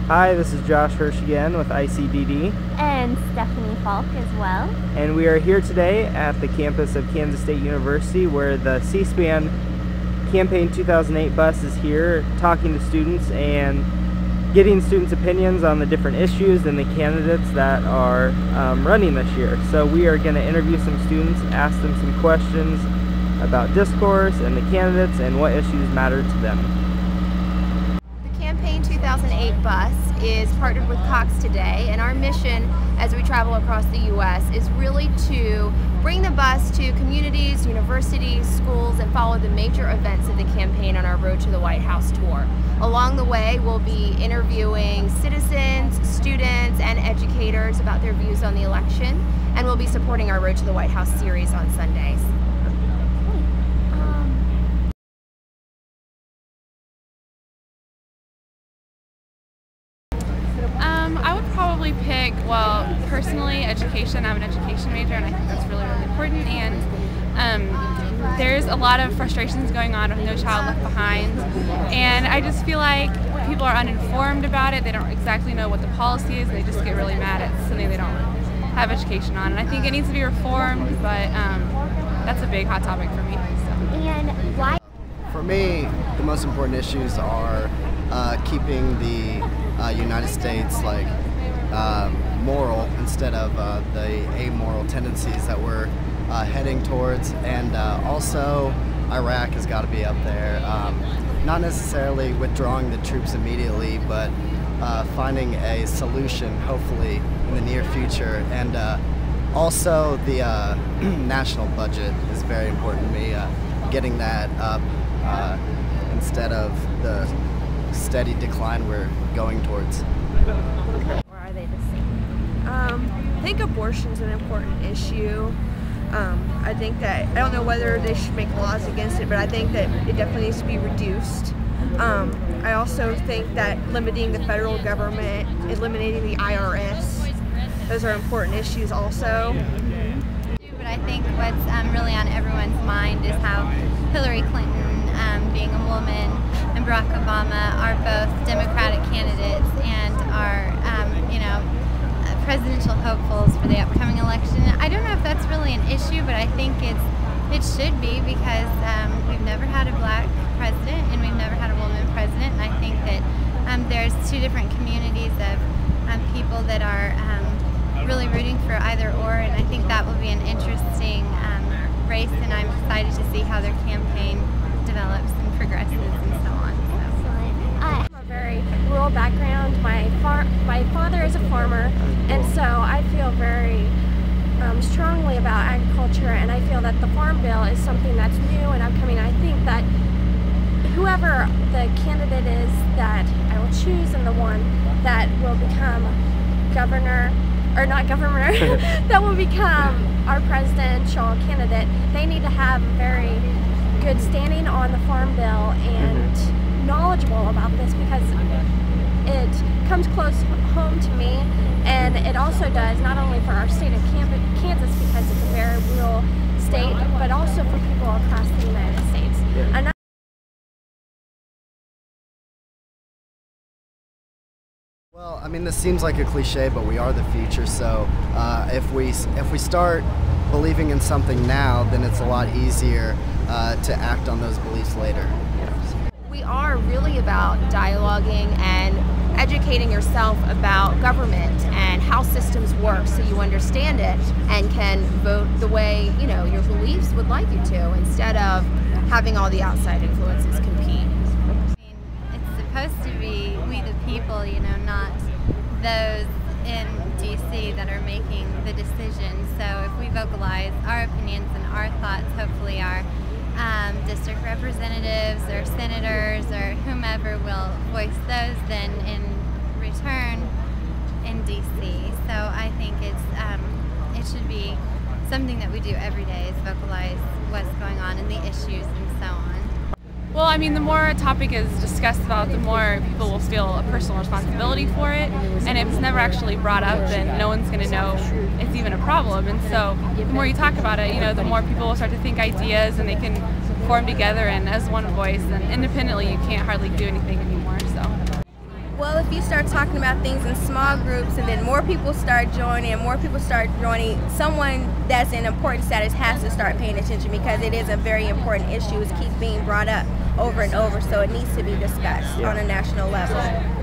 Hi, this is Josh Hirsch again with ICDD. And Stephanie Falk as well. And we are here today at the campus of Kansas State University where the C-SPAN Campaign 2008 bus is here talking to students and getting students' opinions on the different issues and the candidates that are running this year. So we are going to interview some students, ask them some questions about discourse and the candidates and what issues matter to them. The Campaign 2008 bus is partnered with Cox today, and our mission as we travel across the U.S. is really to bring the bus to communities, universities, schools, and follow the major events of the campaign on our Road to the White House tour. Along the way, we'll be interviewing citizens, students, and educators about their views on the election, and we'll be supporting our Road to the White House series on Sundays. I would probably pick, well, personally, education. I'm an education major, and I think that's really, really important. And there's a lot of frustrations going on with No Child Left Behind, and I just feel like people are uninformed about it. They don't exactly know what the policy is. They just get really mad at something they don't have education on, and I think it needs to be reformed. But that's a big hot topic for me. So. And why? For me, the most important issues are keeping the United States moral instead of the amoral tendencies that we're heading towards, and also Iraq has got to be up there. Not necessarily withdrawing the troops immediately, but finding a solution hopefully in the near future. And also the national budget is very important to me, getting that up instead of the steady decline we're going towards. Or are they the same? I think abortion is an important issue. I think that, I don't know whether they should make laws against it, but I think that it definitely needs to be reduced. I also think that limiting the federal government, eliminating the IRS, those are important issues also. But I think what's really on everyone's mind is how Hillary Clinton, being a woman, and Barack Obama are both Democratic candidates and are, presidential hopefuls for the upcoming election. I don't know if that's really an issue, but I think it should be, because we've never had a black president and we've never had a woman president, and I think that there's two different communities of people that are really rooting for either or, and I think that will be an interesting race, and I'm excited to see how their campaign develops and progresses and so on. I have a very rural background. My father is a farmer, and so I feel very strongly about agriculture, and I feel that the Farm Bill is something that's new and upcoming. I think that whoever the candidate is that I will choose and the one that will become governor, or not governor, that will become our presidential candidate, they need to have a very good standing on the Farm Bill and knowledgeable about this, because it comes close home to me, and it also does not only for our state of Kansas, because it's a very rural state, but also for people across the United States. Yeah. Well, I mean, this seems like a cliche, but we are the future. So if we start believing in something now, then it's a lot easier to act on those beliefs later. We are really about dialoguing and educating yourself about government and how systems work, so you understand it and can vote the way your beliefs would like you to, instead of having all the outside influences compete. I mean, it's supposed to be we the people, not those in DC that are making the decisions. So if we vocalize our opinions and our thoughts, hopefully our district representatives or senators or whomever will voice those then in return in DC. So I think it should be something that we do every day, is vocalize what's going on and the issues and so on. Well, I mean, the more a topic is discussed about, the more people will feel a personal responsibility for it, and if it's never actually brought up, then no one's going to know it's even a problem. And so the more you talk about it, the more people will start to think ideas, and they can form together and as one voice, and independently you can't hardly do anything anymore. So Well, if you start talking about things in small groups and then more people start joining, someone that's in important status has to start paying attention, because it is a very important issue. It keeps being brought up over and over, so it needs to be discussed on a national level.